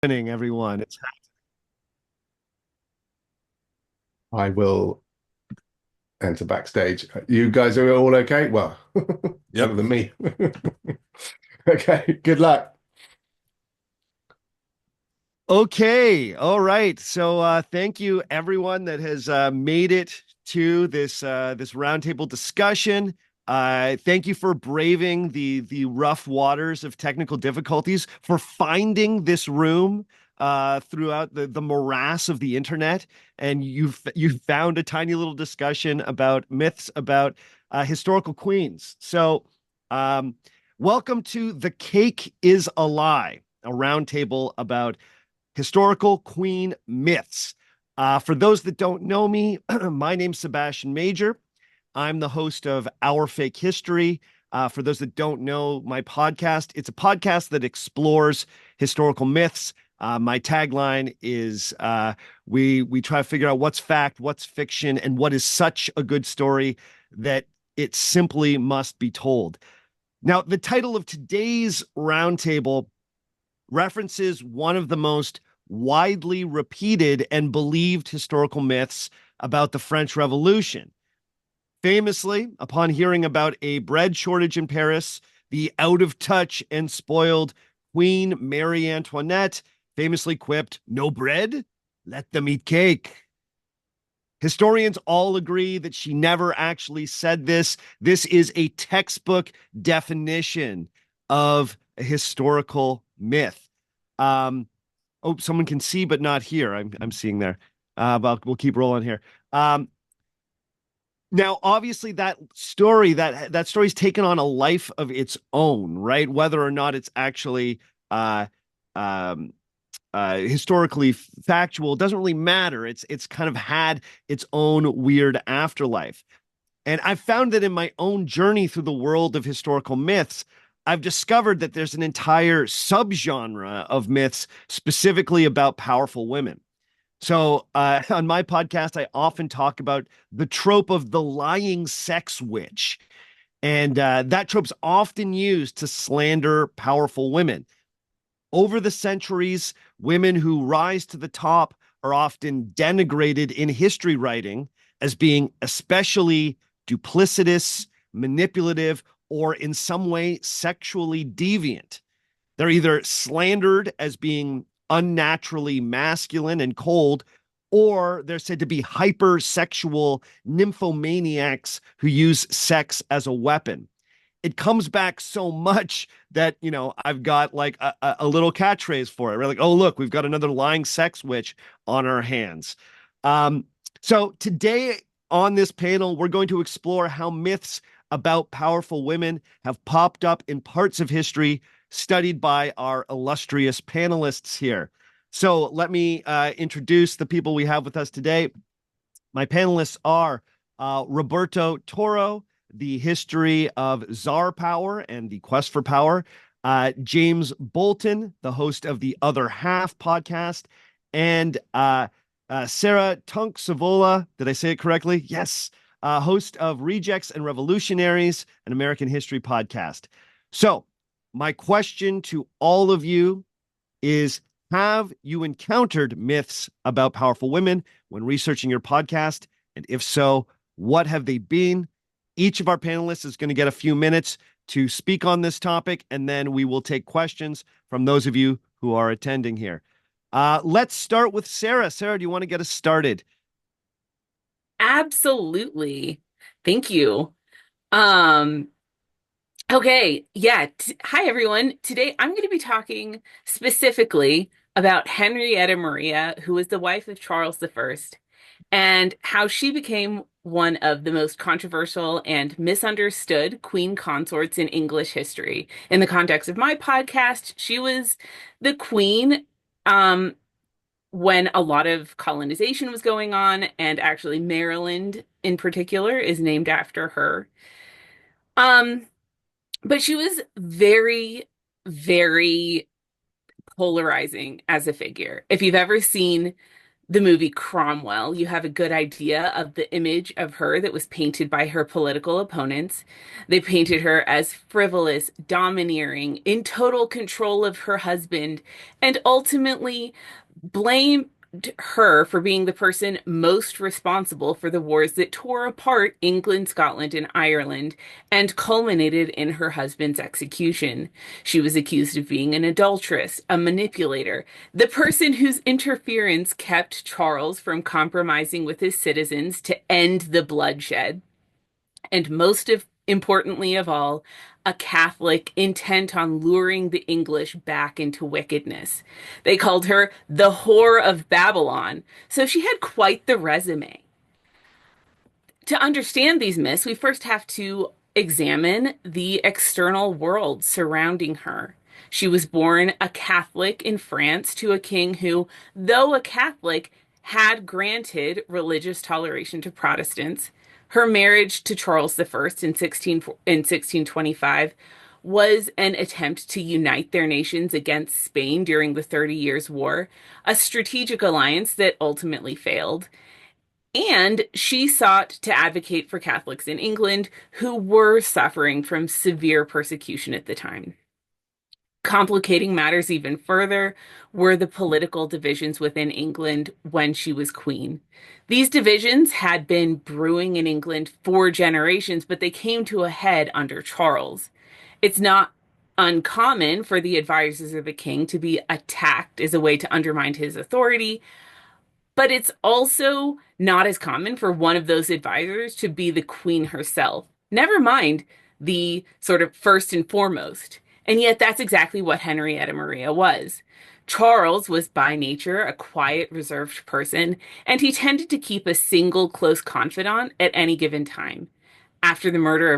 Happening, everyone. I will enter backstage. You guys are all okay? Well, better Yep. than me. Okay, good luck. Okay. All right. So thank you everyone that has made it to this roundtable discussion. Thank you for braving the rough waters of technical difficulties, for finding this room throughout the morass of the internet, and you've found a tiny little discussion about myths about historical queens. So um, welcome to The Cake is a Lie, a roundtable about historical queen myths. For those that don't know me, my name's Sebastian Major. I'm the host of Our Fake History. For those that don't know my podcast, it's a podcast that explores historical myths. My tagline is we try to figure out what's fact, what's fiction, and what is such a good story that it simply must be told. Now, the title of today's roundtable references one of the most widely repeated and believed historical myths about the French Revolution. Famously, upon hearing about a bread shortage in Paris, the out of touch and spoiled Queen Marie Antoinette famously quipped, "No bread? Let them eat cake." Historians all agree that she never actually said this. This is a textbook definition of a historical myth. Um, oh, someone can see but not hear. I'm seeing there. But we'll keep rolling here. Now, obviously, that story's taken on a life of its own, right? Whether or not it's actually uh, um, historically factual doesn't really matter. It's kind of had its own weird afterlife. And I've found that in my own journey through the world of historical myths, I've discovered that there's an entire subgenre of myths specifically about powerful women. So, on my podcast, I often talk about the trope of the lying sex witch. And that trope's often used to slander powerful women. Over the centuries, women who rise to the top are often denigrated in history writing as being especially duplicitous, manipulative, or in some way sexually deviant. They're either slandered as being unnaturally masculine and cold, or they're said to be hypersexual nymphomaniacs who use sex as a weapon. It comes back so much that I've got like a little catchphrase for it. We're like, oh look, we've got another lying sex witch on our hands. Um, so today on this panel, we're going to explore how myths about powerful women have popped up in parts of history studied by our illustrious panelists here. So let me introduce the people we have with us today. My panelists are Roberto Toro, The History of Czar Power and the Quest for Power, James Bolton, the host of the Other Half podcast, and Sarah Tunk Savola. Did I say it correctly? Yes. Host of Rejects and Revolutionaries, an American history podcast. So, my question to all of you is, have you encountered myths about powerful women when researching your podcast? And if so, what have they been? Each of our panelists is going to get a few minutes to speak on this topic, and then we will take questions from those of you who are attending here. Let's start with Sarah. Sarah, do you want to get us started? Absolutely. Thank you. Um, okay, yeah. Hi, everyone. Today I'm going to be talking specifically about Henrietta Maria, who was the wife of Charles I, and how she became one of the most controversial and misunderstood queen consorts in English history. In the context of my podcast, she was the queen. Um, when a lot of colonization was going on, and actually Maryland in particular is named after her. Um, but she was very, very polarizing as a figure. If you've ever seen the movie Cromwell, you have a good idea of the image of her that was painted by her political opponents. They painted her as frivolous, domineering, in total control of her husband, and ultimately blamed her for being the person most responsible for the wars that tore apart England, Scotland, and Ireland and culminated in her husband's execution. She was accused of being an adulteress, a manipulator, the person whose interference kept Charles from compromising with his citizens to end the bloodshed, and importantly of all, a Catholic intent on luring the English back into wickedness. They called her the whore of Babylon, so she had quite the resume. To understand these myths, we first have to examine the external world surrounding her. She was born a Catholic in France to a king who, though a Catholic, had granted religious toleration to Protestants. Her marriage to Charles I in 1625 was an attempt to unite their nations against Spain during the 30 Years' War, a strategic alliance that ultimately failed. And she sought to advocate for Catholics in England who were suffering from severe persecution at the time. Complicating matters even further were the political divisions within England when she was queen. These divisions had been brewing in England for generations, but they came to a head under Charles. It's not uncommon for the advisors of the king to be attacked as a way to undermine his authority, but it's also not as common for one of those advisors to be the queen herself, never mind the sort of first and foremost. And yet, that's exactly what Henrietta Maria was. Charles was by nature a quiet, reserved person, and he tended to keep a single close confidant at any given time. After the murder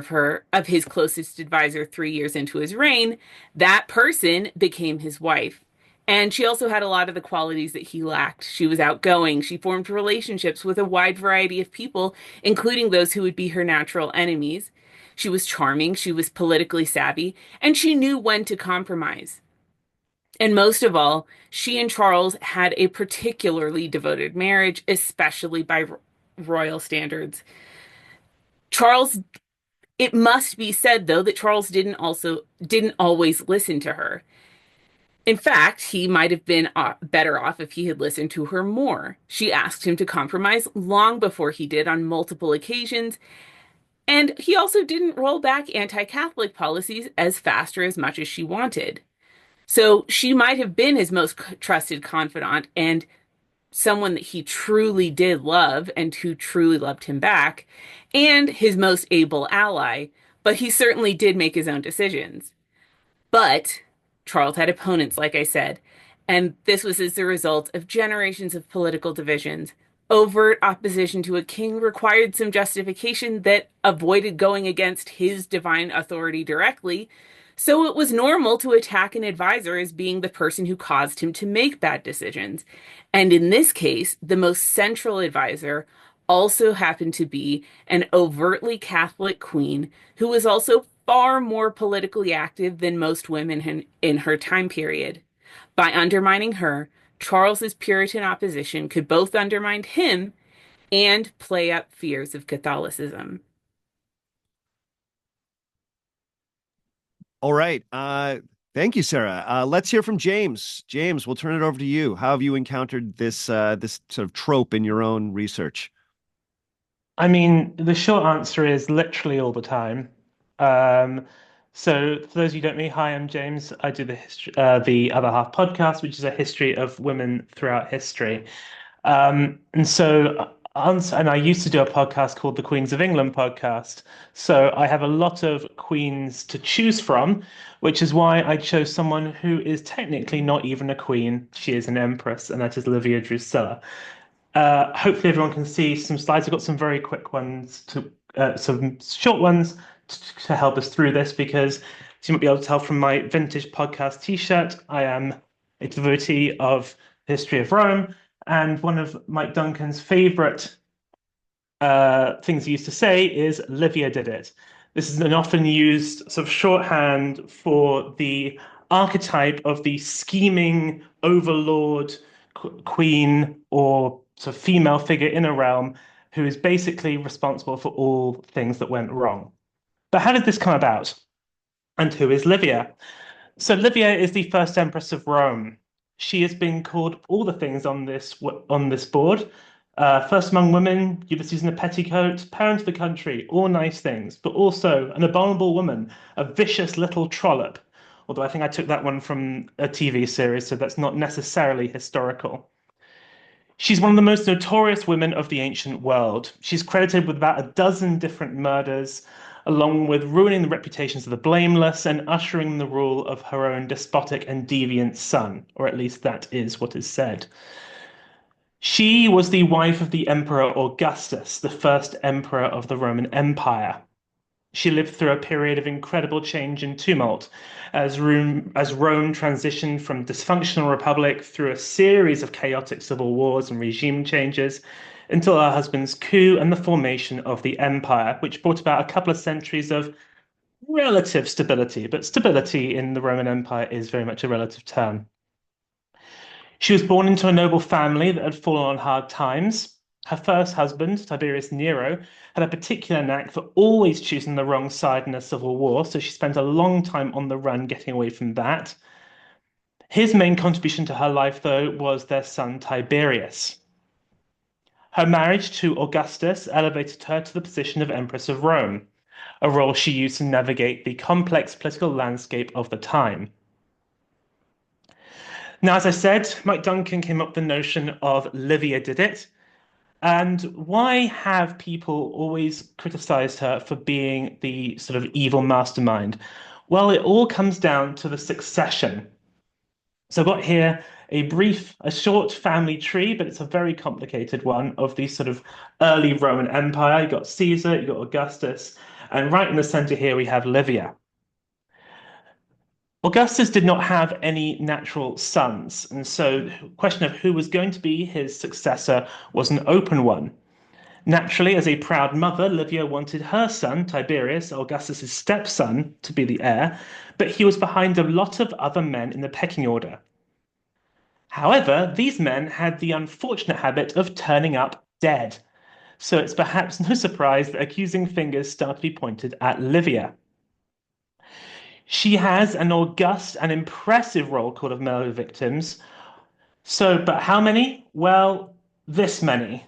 of his closest advisor 3 years into his reign, that person became his wife. And she also had a lot of the qualities that he lacked. She was outgoing. She formed relationships with a wide variety of people, including those who would be her natural enemies. She was charming. She was politically savvy, and she knew when to compromise. And most of all, she and Charles had a particularly devoted marriage, especially by royal standards. Charles, it must be said though that Charles didn't always listen to her. In fact, he might have been better off if he had listened to her more. She asked him to compromise long before he did on multiple occasions, and he also didn't roll back anti-Catholic policies as fast or as much as she wanted. So she might have been his most trusted confidant and someone that he truly did love and who truly loved him back, and his most able ally, but he certainly did make his own decisions. But Charles had opponents, like I said, and this was as a result of generations of political divisions. Overt opposition to a king required some justification that avoided going against his divine authority directly, so it was normal to attack an advisor as being the person who caused him to make bad decisions. And in this case, the most central advisor also happened to be an overtly Catholic queen who was also far more politically active than most women in her time period. By undermining her, Charles's Puritan opposition could both undermine him and play up fears of Catholicism. All right. Thank you, Sarah. Let's hear from James. James, we'll turn it over to you. How have you encountered this sort of trope in your own research? I mean, the short answer is literally all the time. Um, so, for those of you who don't know me, hi, I'm James. I do the Other Half podcast, which is a history of women throughout history. And I used to do a podcast called the Queens of England podcast. So I have a lot of queens to choose from, which is why I chose someone who is technically not even a queen. She is an empress, and that is Livia Drusilla. Hopefully everyone can see some slides. I've got some very quick ones some short ones to help us through this because, as you might be able to tell from my vintage podcast t-shirt, I am a devotee of the history of Rome. And one of Mike Duncan's favorite things he used to say is Livia did it. This is an often used sort of shorthand for the archetype of the scheming overlord queen or sort of female figure in a realm who is basically responsible for all things that went wrong. But how did this come about? And who is Livia? So Livia is the first empress of Rome. She has been called all the things on this board. First among women, Ulysses in a petticoat, parent of the country, all nice things, but also an abominable woman, a vicious little trollop. Although I think I took that one from a TV series, so that's not necessarily historical. She's one of the most notorious women of the ancient world. She's credited with about a dozen different murders, along with ruining the reputations of the blameless and ushering the rule of her own despotic and deviant son, or at least that is what is said. She was the wife of the Emperor Augustus, the first emperor of the Roman Empire. She lived through a period of incredible change and tumult as Rome transitioned from dysfunctional republic through a series of chaotic civil wars and regime changes until her husband's coup and the formation of the empire, which brought about a couple of centuries of relative stability. But stability in the Roman Empire is very much a relative term. She was born into a noble family that had fallen on hard times. Her first husband, Tiberius Nero, had a particular knack for always choosing the wrong side in a civil war, so she spent a long time on the run getting away from that. His main contribution to her life, though, was their son Tiberius. Her marriage to Augustus elevated her to the position of Empress of Rome, a role she used to navigate the complex political landscape of the time. Now, as I said, Mike Duncan came up with the notion of Livia did it. And why have people always criticized her for being the sort of evil mastermind? Well, it all comes down to the succession. So I've got here a short family tree, but it's a very complicated one of the sort of early Roman Empire. You've got Caesar, you've got Augustus, and right in the center here we have Livia. Augustus did not have any natural sons, and so the question of who was going to be his successor was an open one. Naturally, as a proud mother, Livia wanted her son, Tiberius, Augustus's stepson, to be the heir, but he was behind a lot of other men in the pecking order. However, these men had the unfortunate habit of turning up dead, so it's perhaps no surprise that accusing fingers start to be pointed at Livia. She has an august and impressive roll call of male victims. But how many? Well, this many.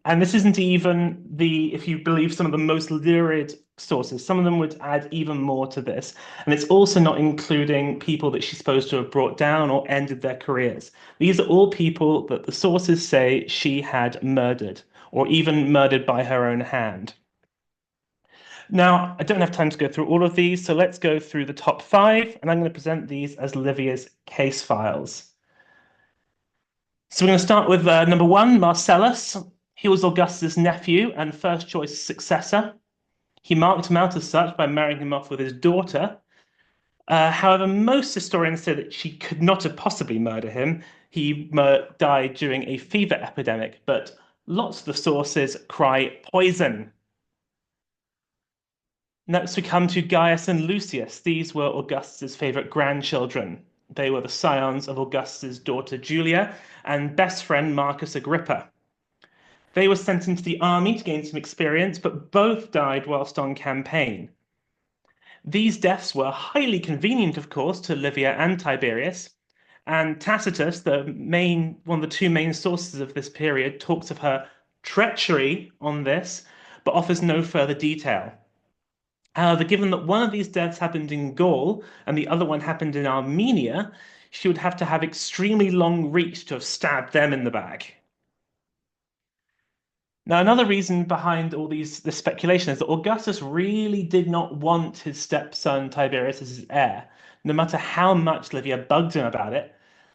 And this isn't even if you believe some of the most lurid sources, some of them would add even more to this. And it's also not including people that she's supposed to have brought down or ended their careers. These are all people that the sources say she had murdered, or even murdered by her own hand. Now, I don't have time to go through all of these, so let's go through the top 5, and I'm going to present these as Livia's case files. So we're going to start with number 1, Marcellus. He was Augustus' nephew and first choice successor. He marked him out as such by marrying him off with his daughter. However, most historians say that she could not have possibly murdered him. He died during a fever epidemic, but lots of the sources cry poison. Next, we come to Gaius and Lucius. These were Augustus' favorite grandchildren. They were the scions of Augustus' daughter Julia and best friend Marcus Agrippa. They were sent into the army to gain some experience, but both died whilst on campaign. These deaths were highly convenient, of course, to Livia and Tiberius, and Tacitus, one of the two main sources of this period, talks of her treachery on this, but offers no further detail. However, given that one of these deaths happened in Gaul and the other one happened in Armenia, she would have to have extremely long reach to have stabbed them in the back. Now, another reason behind all this speculation is that Augustus really did not want his stepson Tiberius as his heir, no matter how much Livia bugged him about it.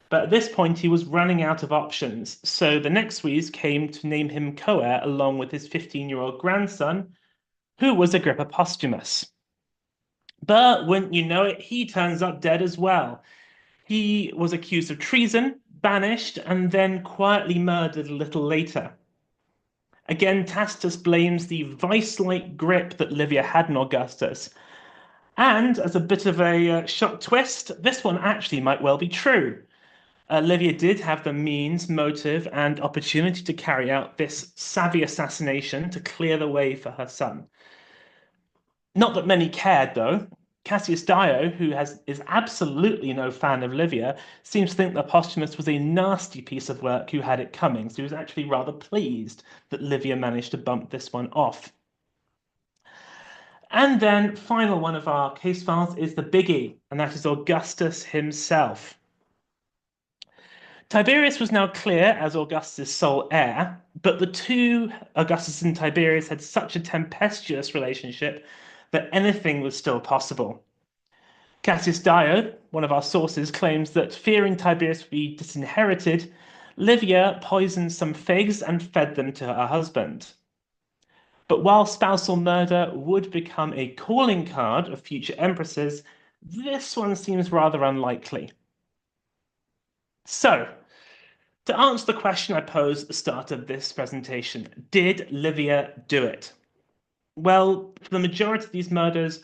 But at this point, he was running out of options, so the next squeeze came to name him co-heir along with his 15-year-old grandson, who was Agrippa Postumus. But wouldn't you know it, he turns up dead as well. He was accused of treason, banished, and then quietly murdered a little later. Again, Tacitus blames the vice-like grip that Livia had on Augustus. And as a bit of a shock twist, this one actually might well be true. Livia did have the means, motive, and opportunity to carry out this savvy assassination to clear the way for her son. Not that many cared, though. Cassius Dio, is absolutely no fan of Livia, seems to think that Posthumus was a nasty piece of work who had it coming, so he was actually rather pleased that Livia managed to bump this one off. And then, final one of our case files is the biggie, and that is Augustus himself. Tiberius was now clear as Augustus' sole heir, but the two, Augustus and Tiberius, had such a tempestuous relationship that anything was still possible. Cassius Dio, one of our sources, claims that fearing Tiberius would be disinherited, Livia poisoned some figs and fed them to her husband. But while spousal murder would become a calling card of future empresses, this one seems rather unlikely. So, to answer the question I posed at the start of this presentation, did Livia do it? Well, for the majority of these murders,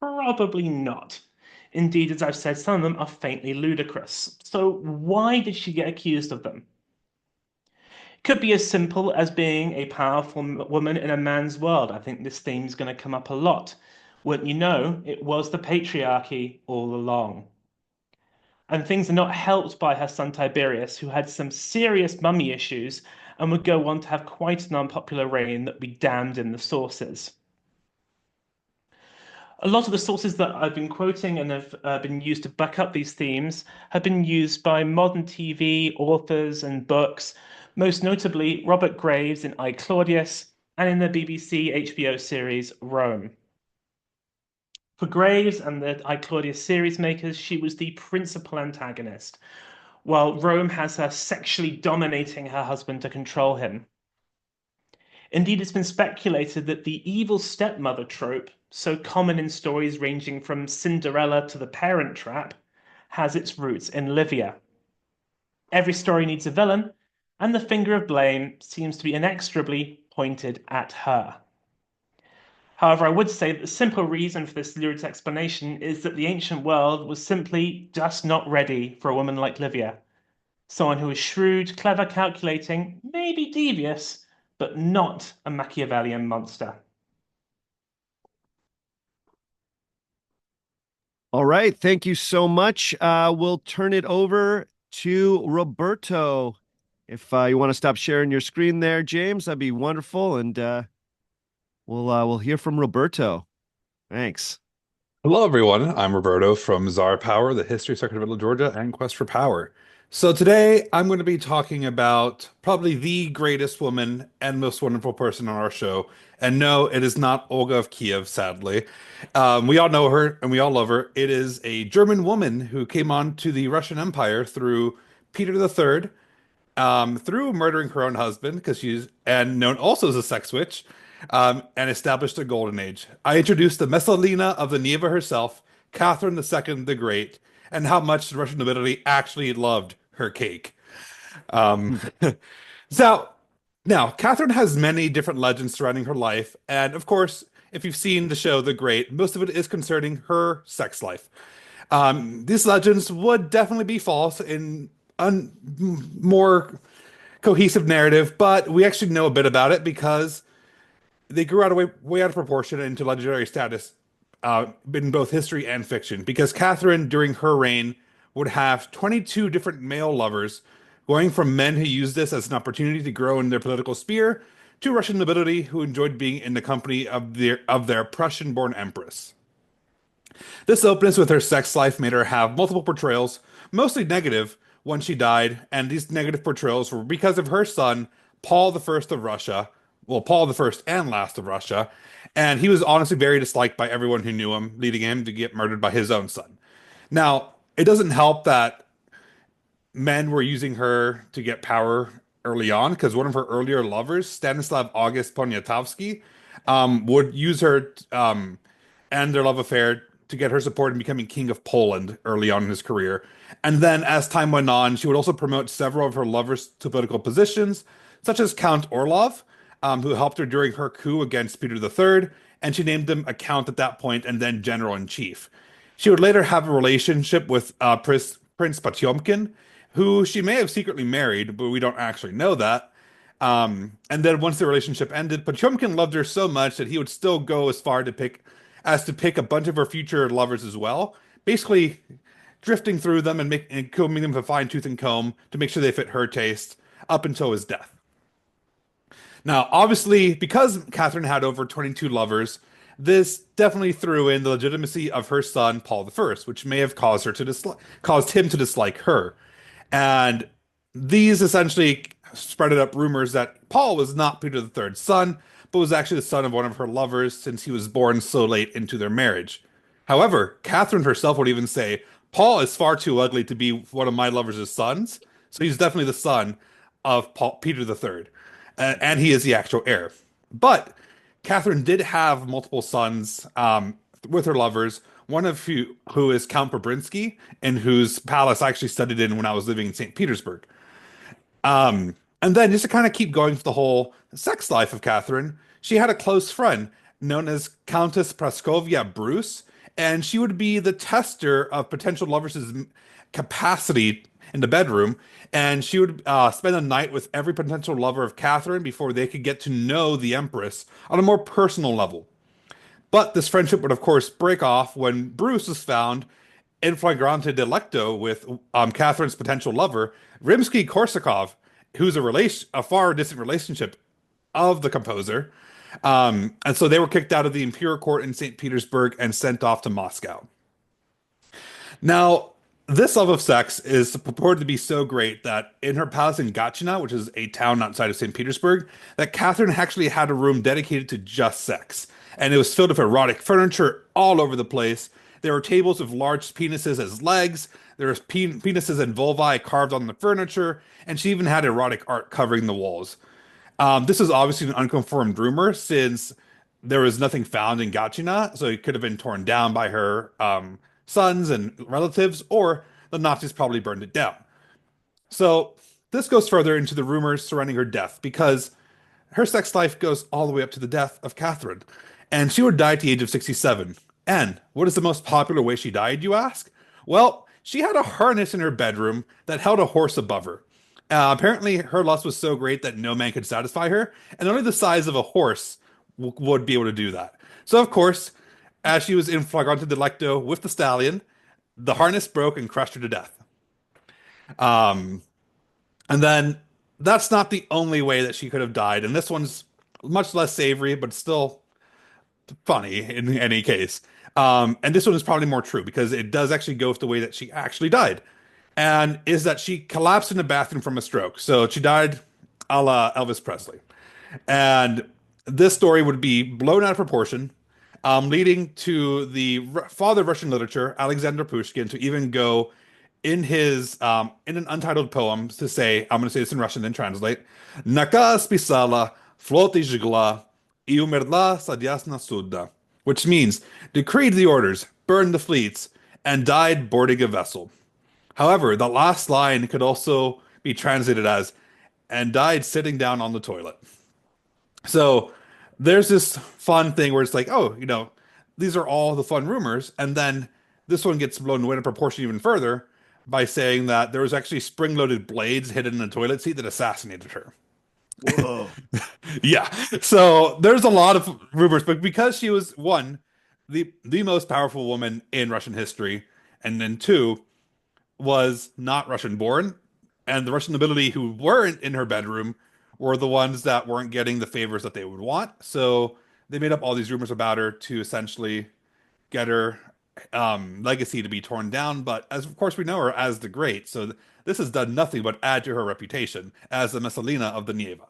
probably not. Indeed, as I've said, some of them are faintly ludicrous. So why did she get accused of them? Could be as simple as being a powerful woman in a man's world. I think this theme is going to come up a lot. Wouldn't you know, it was the patriarchy all along. And things are not helped by her son Tiberius, who had some serious mummy issues and would go on to have quite an unpopular reign that we damned in the sources. A lot of the sources that I've been quoting and have been used to back up these themes have been used by modern TV authors and books, most notably Robert Graves in I, Claudius and in the BBC HBO series Rome. For Graves and the I, Claudius series makers, she was the principal antagonist, while Rome has her sexually dominating her husband to control him. Indeed, it's been speculated that the evil stepmother trope, so common in stories ranging from Cinderella to the Parent Trap, has its roots in Livia. Every story needs a villain, and the finger of blame seems to be inexorably pointed at her. However, I would say that the simple reason for this lurid explanation is that the ancient world was simply just not ready for a woman like Livia. Someone who was shrewd, clever, calculating, maybe devious, but not a Machiavellian monster. All right. Thank you so much. We'll turn it over to Roberto. If you want to stop sharing your screen there, James, that'd be wonderful. And we'll hear from Roberto. Thanks. Hello, everyone. I'm Roberto from Czar Power, the History Circuit of Middle Georgia, and Quest for Power. So today I'm going to be talking about probably the greatest woman and most wonderful person on our show. And no, it is not Olga of Kiev, sadly. We all know her and we all love her. It is a German woman who came on to the Russian Empire through Peter III, through murdering her own husband, because she's and known also as a sex witch, and established a golden age. I introduced the Messalina of the Neva herself, Catherine II the Great, and how much the Russian nobility actually loved her cake. So now, Catherine has many different legends surrounding her life, and of course, if you've seen the show The Great, most of it is concerning her sex life. These legends would definitely be false in a more cohesive narrative, but we actually know a bit about it because they grew out of way out of proportion into legendary status in both history and fiction. Because Catherine, during her reign, would have 22 different male lovers, going from men who used this as an opportunity to grow in their political sphere to Russian nobility who enjoyed being in the company of their Prussian-born empress. This openness with her sex life made her have multiple portrayals, mostly negative, when she died, and these negative portrayals were because of her son, Paul I of Russia, well, Paul the First and last of Russia, and he was honestly very disliked by everyone who knew him, leading him to get murdered by his own son. Now, it doesn't help that men were using her to get power early on, because one of her earlier lovers, Stanislav August Poniatowski, would use her and their love affair to get her support in becoming king of Poland early on in his career. And then as time went on, she would also promote several of her lovers to political positions, such as Count Orlov, who helped her during her coup against Peter III, and she named him a count at that point and then general-in-chief. She would later have a relationship with Prince Potyomkin, who she may have secretly married, but we don't actually know that. And then once the relationship ended, Potemkin loved her so much that he would still go as far to pick a bunch of her future lovers as well, basically drifting through them and combing them with a fine tooth and comb to make sure they fit her taste up until his death. Now, obviously, because Catherine had over 22 lovers, this definitely threw in the legitimacy of her son Paul I, which may have caused him to dislike her. And these essentially spreaded up rumors that Paul was not Peter III's son, but was actually the son of one of her lovers since he was born so late into their marriage. However, Catherine herself would even say, Paul is far too ugly to be one of my lovers' sons, so he's definitely the son of Peter III, and he is the actual heir. But Catherine did have multiple sons with her lovers, one of who is Count Pobrinsky, and whose palace I actually studied in when I was living in St. Petersburg. And then just to kind of keep going with the whole sex life of Catherine, she had a close friend known as Countess Praskovia Bruce, and she would be the tester of potential lovers' capacity in the bedroom, and she would spend a night with every potential lover of Catherine before they could get to know the Empress on a more personal level. But this friendship would, of course, break off when Bruce was found in flagrante delicto with Catherine's potential lover, Rimsky-Korsakov, who's a far distant relationship of the composer. And so they were kicked out of the imperial court in St. Petersburg and sent off to Moscow. Now, this love of sex is purported to be so great that in her palace in Gatchina, which is a town outside of St. Petersburg, that Catherine actually had a room dedicated to just sex. And it was filled with erotic furniture all over the place. There were tables with large penises as legs. There was penises and vulvae carved on the furniture. And she even had erotic art covering the walls. This is obviously an unconfirmed rumor since there was nothing found in Gatchina, so it could have been torn down by her sons and relatives, or the Nazis probably burned it down. So this goes further into the rumors surrounding her death, because her sex life goes all the way up to the death of Catherine, and she would die at the age of 67. And what is the most popular way she died, you ask? Well, she had a harness in her bedroom that held a horse above her. Apparently, her lust was so great that no man could satisfy her, and only the size of a horse would be able to do that. So, of course, as she was in flagrante delicto with the stallion, the harness broke and crushed her to death. And then that's not the only way that she could have died, and this one's much less savory, but still funny in any case. And this one is probably more true because it does actually go with the way that she actually died. And is that she collapsed in the bathroom from a stroke. So she died a la Elvis Presley. And this story would be blown out of proportion, leading to the father of Russian literature, Alexander Pushkin, to even go in his in an untitled poem to say, I'm going to say this in Russian and translate, Наказ писала, флот и жгла, и умерла согласно суда, which means decreed the orders, burned the fleets, and died boarding a vessel. However, the last line could also be translated as, and died sitting down on the toilet. So there's this fun thing where it's like, oh, these are all the fun rumors. And then this one gets blown away in proportion even further by saying that there was actually spring-loaded blades hidden in the toilet seat that assassinated her. Whoa. Yeah. So there's a lot of rumors, but because she was, one, the most powerful woman in Russian history, and then two, was not Russian born, and the Russian nobility who weren't in her bedroom were the ones that weren't getting the favors that they would want. So they made up all these rumors about her to essentially get her legacy to be torn down. But as of course we know her as the Great, so this has done nothing but add to her reputation as the Messalina of the Nieva.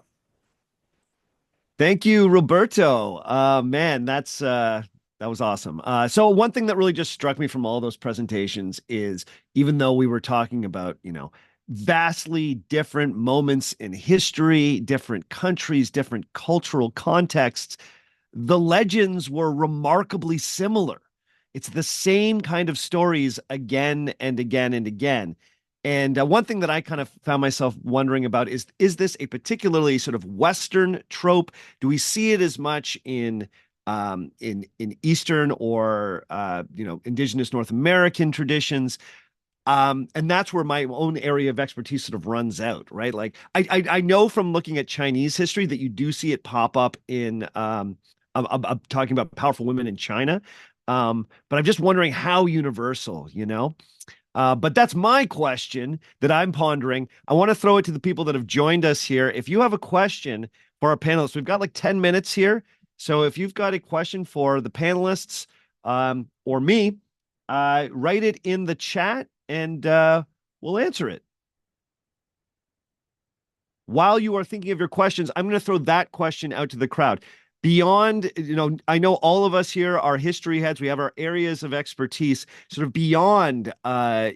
Thank you, Roberto. Man, that was awesome. So one thing that really just struck me from all those presentations is, even though we were talking about, vastly different moments in history, different countries, different cultural contexts, the legends were remarkably similar. It's the same kind of stories again and again and again. And one thing that I kind of found myself wondering about is this a particularly sort of Western trope? Do we see it as much in Eastern or indigenous North American traditions? And that's where my own area of expertise sort of runs out, right? Like I know from looking at Chinese history that you do see it pop up in I'm talking about powerful women in China. But I'm just wondering how universal, you know? But that's my question that I'm pondering. I want to throw it to the people that have joined us here. If you have a question for our panelists, we've got like 10 minutes here. So if you've got a question for the panelists or me, write it in the chat and we'll answer it. While you are thinking of your questions, I'm going to throw that question out to the crowd. Beyond, you know, I know all of us here are history heads. We have our areas of expertise, sort of beyond,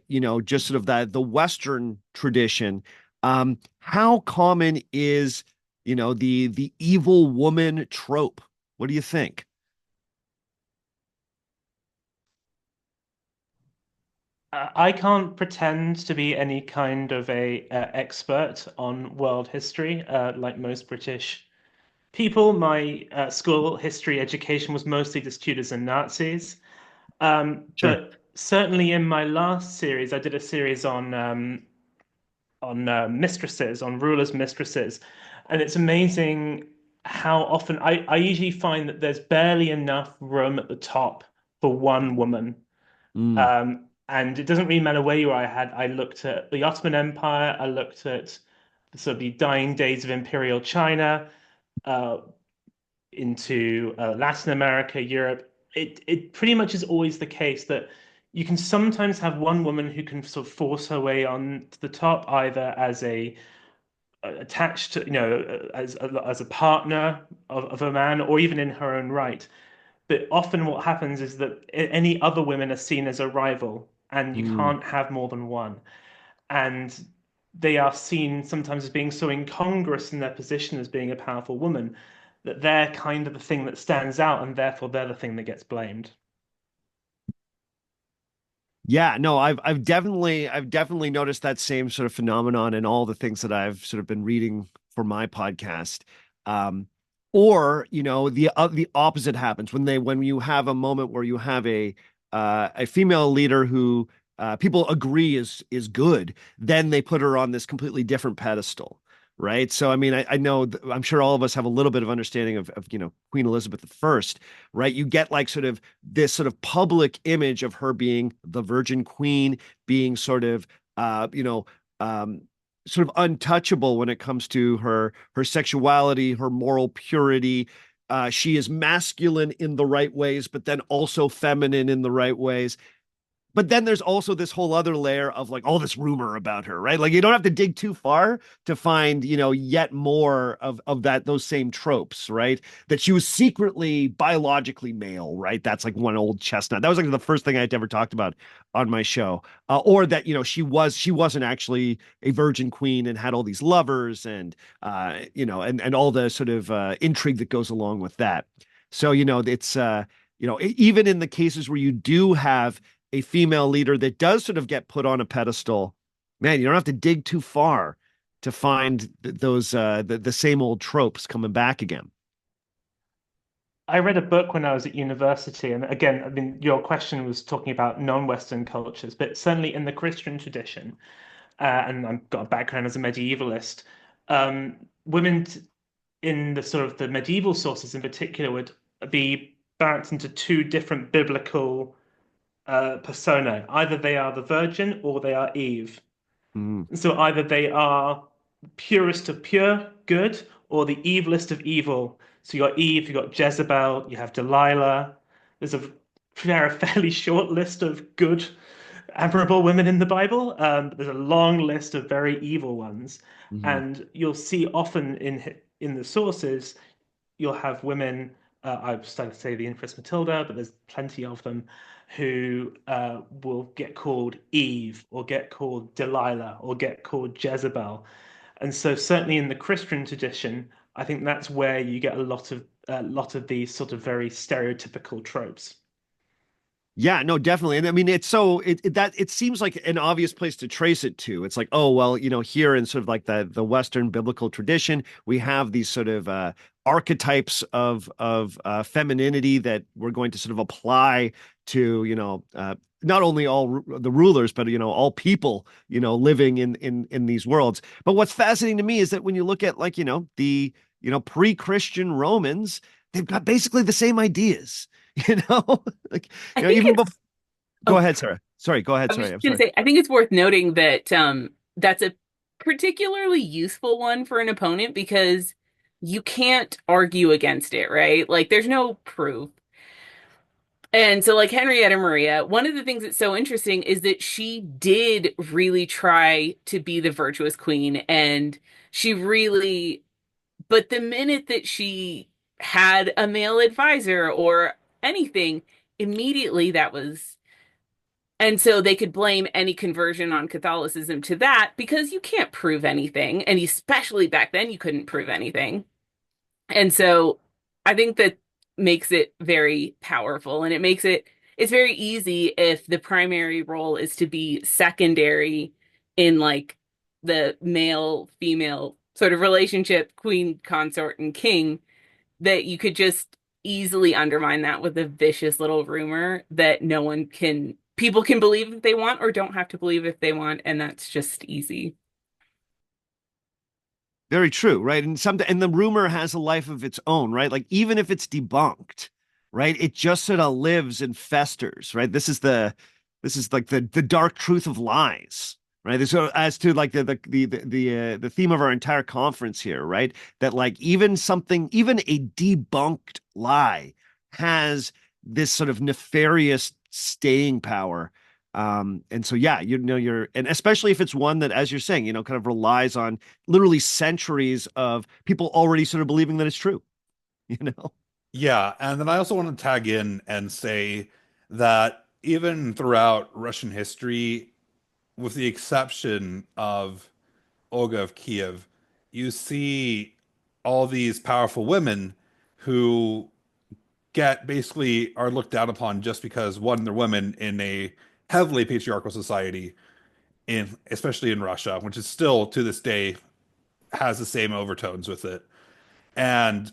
you know, just sort of the Western tradition. How common is, you know, the evil woman trope? What do you think? I can't pretend to be any kind of a expert on world history, like most British people. My school history education was mostly just Tudors and Nazis. Sure. But certainly in my last series, I did a series on mistresses, on rulers' mistresses, and it's amazing how often I usually find that there's barely enough room at the top for one woman. Mm, And it doesn't really matter where you are. I looked at the Ottoman Empire, I looked at sort of the dying days of Imperial China, uh, into Latin America, Europe. It pretty much is always the case that you can sometimes have one woman who can sort of force her way on to the top, either as a attached to, you know, as a partner of a man, or even in her own right. But often what happens is that any other women are seen as a rival, and you mm. can't have more than one. And they are seen sometimes as being so incongruous in their position as being a powerful woman that they're kind of the thing that stands out, and therefore they're the thing that gets blamed. Yeah, no, I've definitely noticed that same sort of phenomenon in all the things that I've sort of been reading for my podcast. Um, or, you know, the opposite happens when you have a moment where you have a female leader who people agree is good, then they put her on this completely different pedestal. Right. So, I mean, I know, I'm sure all of us have a little bit of understanding of, you know, Queen Elizabeth I, right? You get like sort of this sort of public image of her being the Virgin Queen, being sort of, you know, um, sort of untouchable when it comes to her sexuality, her moral purity. She is masculine in the right ways, but then also feminine in the right ways. But then there's also this whole other layer of like all this rumor about her, right? Like you don't have to dig too far to find, you know, yet more of those same tropes, right? That she was secretly biologically male, right? That's like one old chestnut. That was like the first thing I'd ever talked about on my show. Or that, you know, she wasn't actually a virgin queen and had all these lovers and you know, and all the sort of intrigue that goes along with that. So, you know, it's you know, even in the cases where you do have a female leader that does sort of get put on a pedestal, man, you don't have to dig too far to find those the same old tropes coming back again. I read a book when I was at university, and again, I mean, your question was talking about non-Western cultures, but certainly in the Christian tradition, and I've got a background as a medievalist, women in the sort of the medieval sources in particular would be backed into two different biblical persona. Either they are the Virgin or they are Eve. Mm, So either they are purest of pure good or the evilest of evil. So you got Eve, you got Jezebel, you have Delilah. There's a fairly short list of good, admirable women in the Bible. But there's a long list of very evil ones, mhm. and you'll see often in the sources you'll have women. I've started to say the Empress Matilda, but there's plenty of them who will get called Eve or get called Delilah or get called Jezebel. And so certainly in the Christian tradition, I think that's where you get a lot of these sort of very stereotypical tropes. Yeah, no, definitely. And I mean, it's so it seems like an obvious place to trace it to. It's like, oh, well, you know, here in sort of like the Western biblical tradition, we have these sort of archetypes of femininity that we're going to sort of apply to, you know, not only all the rulers, but all people, living in these worlds. But what's fascinating to me is that when you look at like the pre-Christian Romans, they've got basically the same ideas. Like I think even it's before. Go oh, ahead, Sarah. Sorry, go ahead, I was Sarah. just I'm gonna sorry. say, I think it's worth noting that that's a particularly useful one for an opponent because you can't argue against it, right? Like there's no proof. And so, like Henrietta Maria, one of the things that's so interesting is that she did really try to be the virtuous queen, and she really, but the minute that she had a male advisor or anything, immediately that was, and so they could blame any conversion on Catholicism to that because you can't prove anything. And especially back then, you couldn't prove anything. And so I think that makes it very powerful and it's very easy if the primary role is to be secondary in like the male female sort of relationship, queen, consort, and king, that you could just easily undermine that with a vicious little rumor that people can believe if they want or don't have to believe if they want, and that's just easy. Very true, right? And the rumor has a life of its own, right? Like even if it's debunked, right? It just sort of lives and festers, right? This is like the dark truth of lies, right? So as to like the theme of our entire conference here, right? That like even a debunked lie has this sort of nefarious staying power. And so yeah, and especially if it's one that, as you're saying, kind of relies on literally centuries of people already sort of believing that it's true, you know? Yeah, and then I also want to tag in and say that even throughout Russian history, with the exception of Olga of Kiev, you see all these powerful women who get basically are looked down upon just because one, they're women in a heavily patriarchal society, in especially in Russia, which is still to this day has the same overtones with it. And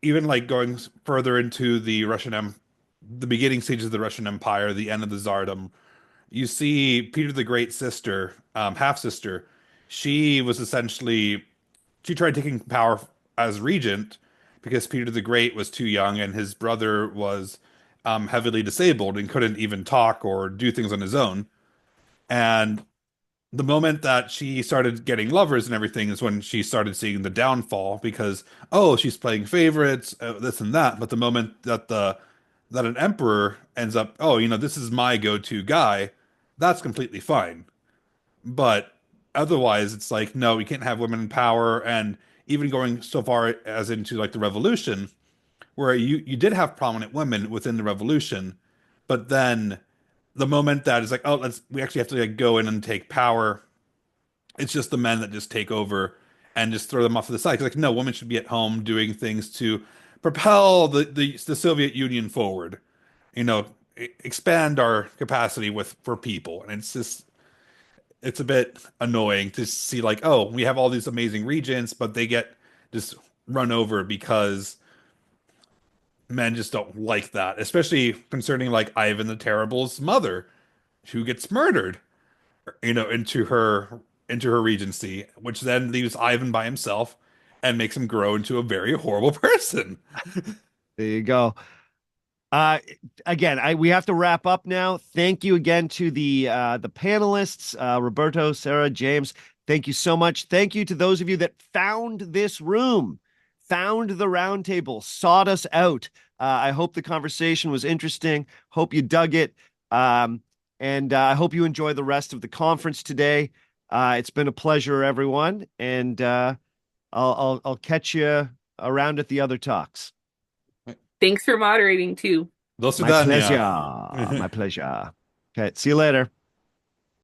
even like going further into the beginning stages of the Russian Empire, the end of the Tsardom, you see Peter the Great's sister, half sister. She was essentially she tried taking power as regent because Peter the Great was too young and his brother was heavily disabled and couldn't even talk or do things on his own. And the moment that she started getting lovers and everything is when she started seeing the downfall because oh she's playing favorites this and that, but the moment that an emperor ends up oh this is my go-to guy, that's completely fine. But otherwise it's like no, we can't have women in power. And even going so far as into like the revolution where you did have prominent women within the revolution, but then the moment that is like oh we actually have to like go in and take power, it's just the men that just take over and just throw them off to the side. 'Cause, like, no, women should be at home doing things to propel the Soviet Union forward. Expand our capacity with for people. And it's a bit annoying to see like, oh, we have all these amazing regents, but they get just run over because men just don't like that, especially concerning like Ivan the Terrible's mother, who gets murdered. Into her regency, which then leaves Ivan by himself and makes him grow into a very horrible person. There you go. Uh, Again, we have to wrap up now. Thank you again to the panelists, Roberto, Sarah, James. Thank you so much. Thank you to those of you that found this room, found the roundtable, sought us out. I hope the conversation was interesting. Hope you dug it. And I hope you enjoy the rest of the conference today. It's been a pleasure, everyone, and I'll catch you around at the other talks. Thanks for moderating too. До My pleasure. свидания. My pleasure. Okay, see you later.